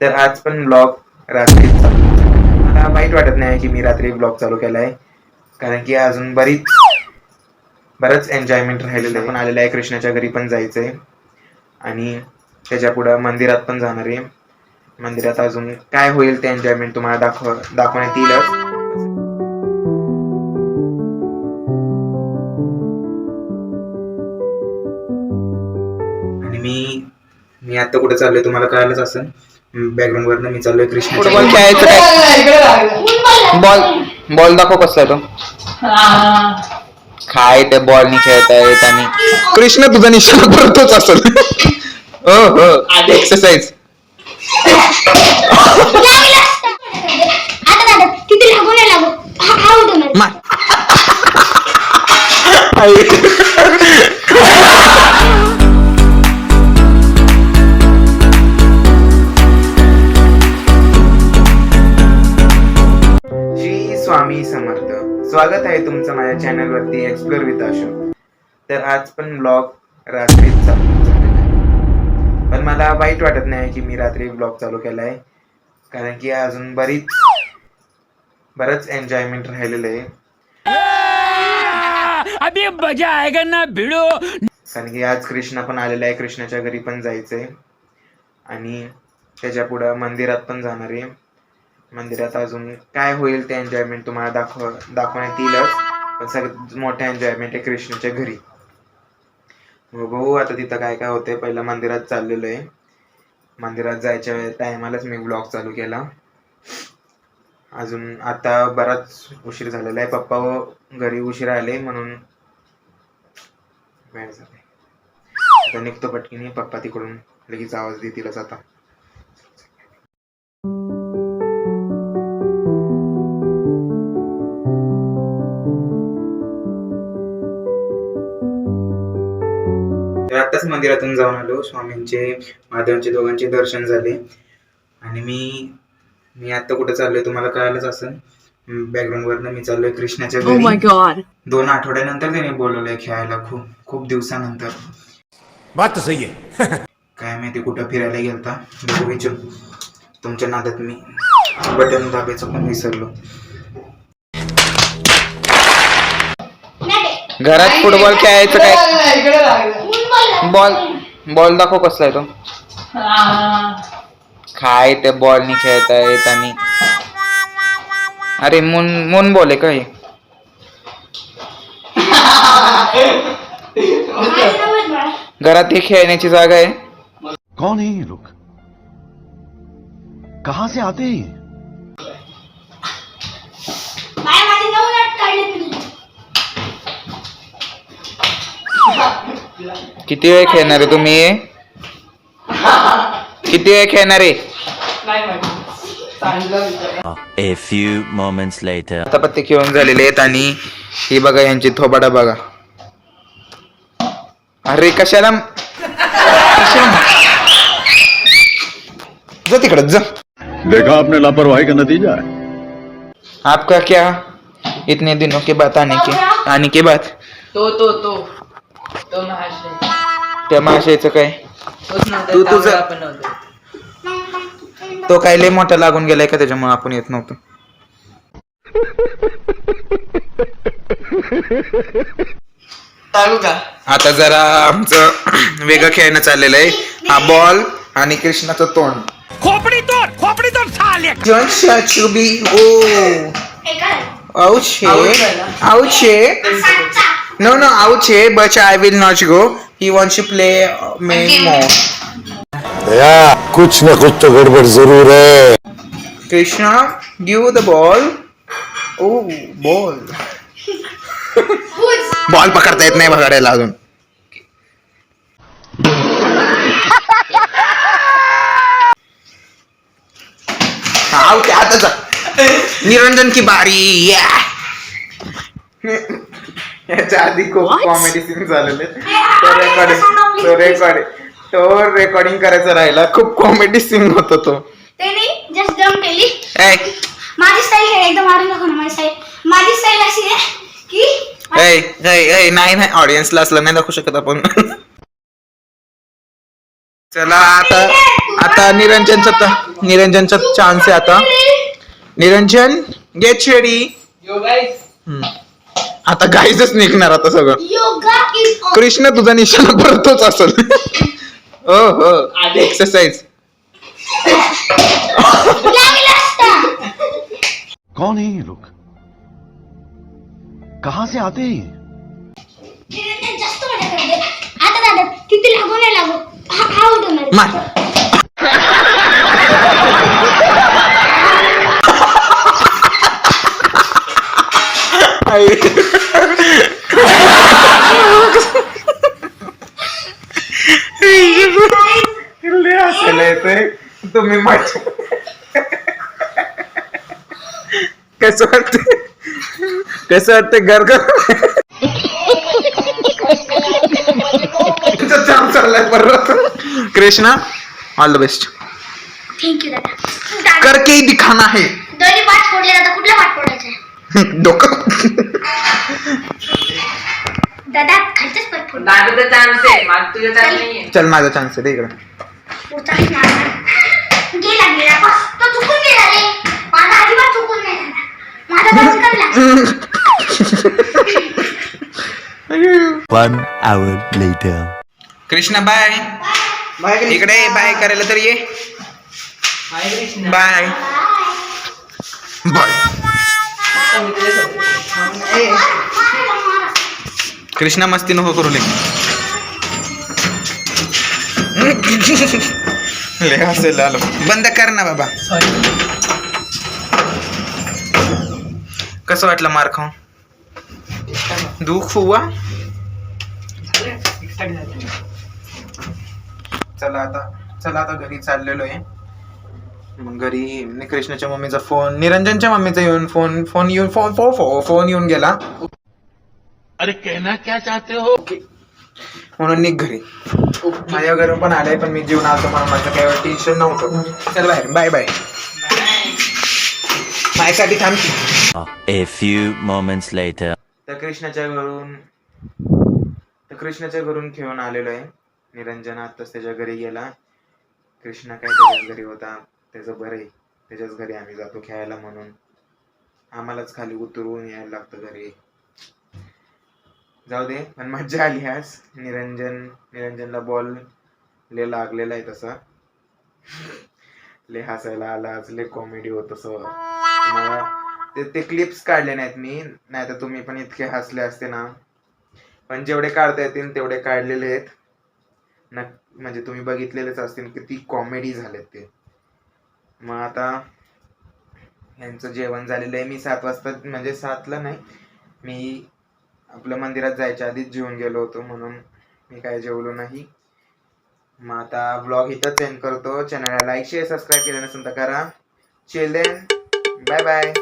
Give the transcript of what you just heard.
तर आज पण ब्लॉग रात्री मला वाईट वाटत नाही की मी रात्री ब्लॉग चालू केलाय, कारण की अजून बरंच एन्जॉयमेंट राहिलेलं आहे. पण आलेलं आहे, कृष्णाच्या घरी पण जायचंय आणि त्याच्या पुढं मंदिरात पण जाणार आहे. मंदिरात अजून काय होईल ते एन्जॉयमेंट तुम्हाला दाखवण्यात येईलच. आणि मी आता कुठे चाललोय तुम्हाला कळालंच असेल. बॅकग्राऊंड वरनं मी चाललोय कृष्ण. फुटबॉल खेळायचं काय? बॉल दाखव कसला तो. काय ते बॉल नाही खेळता येत आणि कृष्ण तुझा निशाणा करतोच असेल. हो हो, एक्सरसाइज. श्री स्वामी समर्थ. स्वागत आहे तुमचं माझ्या चॅनल वरती एक्सप्लोर विथ अशोक. तर आज पण ब्लॉग रात्री चालू झालेला आहे. पण मला वाईट वाटत नाही की मी रात्री ब्लॉग चालू केलाय, कारण की अजून बरंच एन्जॉयमेंट राहिलेलं आहे. अभी मजा आएगा ना भिड़ो. कारण की आज कृष्णा पण आलेला आहे, कृष्णाच्या घरी पण जायचंय आणि त्याच्या पुढं मंदिरात पण जाणार आहे. मंदिरात अजून काय होईल ते एन्जॉयमेंट तुम्हाला दाखवण्यात येईलच. पण सगळ्यात मोठा एन्जॉयमेंट आहे कृष्णाच्या घरी. बघू आता तिथं काय काय होतंय. पहिला मंदिरात चाललेलो आहे. मंदिरात जायच्या टायमालाच मी ब्लॉग चालू केला. अजून आता बराच उशीर झालेला आहे. पप्पा घरी उशीर आले म्हणून वेळ झालाय. आता निघतो पटकीने. पप्पा तिकडून लगेच आवाज देतीलच आता. आताच मंदिरातून जाऊन आलो. स्वामींचे महादेवांचे दोघांचे दर्शन झाले आणि मी आता कुठे चाललोय तुम्हाला कळालंच असेल. बॅकग्राऊंड वरनं मी चाललोय कृष्णाच्या घरी. 2 आठवड्यानंतर त्याने बोलवलंय खेळायला, खूप दिवसानंतर. बात तो सही है. काय माहिती कुठं फिरायला गेलता. बघू विचारू. तुमच्या नादात मी बटन दाबायचं पण विसरलो. घरात फुटबॉल खेळायचं काय? बॉल दाखव कसला आहे तो. काय ते बॉल नाही खेळता येत आणि अरे मून बॉल आहे काय? घरात ही खेळण्याची जागा आहे. कौन है ये लोग? कहां से आते हैं? किती वेळ खेळणार आहे तुम्ही? किती वेळ खेळणार आहे? A few moments later. आता पत्ते खेळून झालेले आहेत आणि ही बघा यांची थोबाडा बघा. अरे कशाला जा तिकडं जा. देखा आपने लापरवाही का नतीजा है. आपका क्या इतने दिनों के बाद आने के बाद तो महाशय त्या महाशयचं काय? तोच नव्हता, तू त्यामुळे तुझं- आपण नव्हतो. तो काय लय मोठा लागून गेलाय का त्याच्यामुळे आपण येत नव्हतो. चालू का? आता जरा आमचं वेगळं खेळणं चाललेलं आहे. हा बॉल आणि कृष्णाचं तोंड. खोपड़ी तोड़ साले. Don't shut you be. Oh. Ouch. No, ouch. But I will not go. He wants to play many more. कुछ न कुछ तो गड़बड़ जरूर है. Krishna, give the ball. Oh, ball. Ball पकडता येत नाही बघायला अजून. आउट. आता जा. निरंजन की बारी. याच्या आधी खूप कॉमेडी सीन झालेले. तो रेकॉर्डिंग करायचा राहिला. खूप कॉमेडी सीन होता तो. जस्ट जम्प केली. माझी स्टाईल हे एकदम मारून दाखव ना. माझी स्टाईल अशी आहे की नाही ऑडियन्सला असलं नाही दाखवू शकत आपण. चला आता आता निरंजनचा चान्स आहे आता. Niranjan get ready. आता गाईजच निघणार आता सगळं. Yoga is on. कृष्ण तुझा निशाणा परतोच असेल. हो हो एक्सरसाइज. कौन है ये लोग? कहाँ से आते हैं? जास्त मजा करते. आता दादा किती लागू नाही लागू हा उडवणार. मार. तुम्ही माझ्या कसं वाटतं घर छान चाललाय परत. Krishna all the best. Thank you दादा. करके ही दिखाना है. दोन्ही पाठ फोडले आता कुठला पाठ फोडायचा आहे? डोकं. दादा खालचंच पाठ फोड. दादूचा चान्स आहे मला तुझा चान्स नाहीये. चल माझा चान्स आहे दे इकडे. पुढचा गेला बस तो चुकून गेला रे. माझा अजिबात चुकून नाही झाला. माझा बस करला. 1 hour later. कृष्णा बाय. इकडे बाय करायला तर ये. Bye bye. कृष्णा मस्ती नको करू ले. ले हसायला आलो. बंद कर ना बाबा. कसं वाटलं मार खाऊन? दुःख हुआ? चला आता घरी चाललेलो आहे. मग घरी कृष्णाच्या मम्मीचा फोन, निरंजनच्या मम्मीचा फोन येऊन गेला. अरे कहना क्या चाहते हो? म्हणून निघ घरी. माझ्या घरून पण आलाय पण मी जेवण आलतो म्हणून माझं काही टेन्शन नव्हतं. चल बाहेर. Bye bye. माझ्यासाठी थांबती. A few moments later. तर कृष्णाच्या घरून खेळून आलेलो आहे. निरंजन आत्ताच त्याच्या घरी गेला. कृष्णा काय त्याच्याच घरी होता. त्याचं बरं आहे. त्याच्याच घरी आम्ही जातो खेळायला म्हणून. आम्हालाच खाली उतरून यायला लागतं घरी. जाऊ दे पण मज्जा आली आज. निरंजनला बॉल ले लागलेला आहे तसा. ले हसायला आला आज. ले कॉमेडी होत मला ते क्लिप्स काढले नाहीत मी. नाही तर तुम्ही पण इतके हसले असते ना. पण जेवढे काढता येतील तेवढे काढलेले आहेत ना. म्हणजे तुम्ही बघितलेलेच असतील किती कॉमेडी झालेत ते. मग आता यांचं जेवण झालेलं आहे. मी 7 वाजता म्हणजे 7ला नाही, मी आपल्या मंदिरात जायच्या आधीच जेवून गेलो होतो म्हणून मी काय जेवलो नाही. मग आता व्लॉग इथंच एंड करतो. चॅनलला लाईक शेअर सबस्क्राईब केलं नसेल तर करा. Chill then. Bye bye.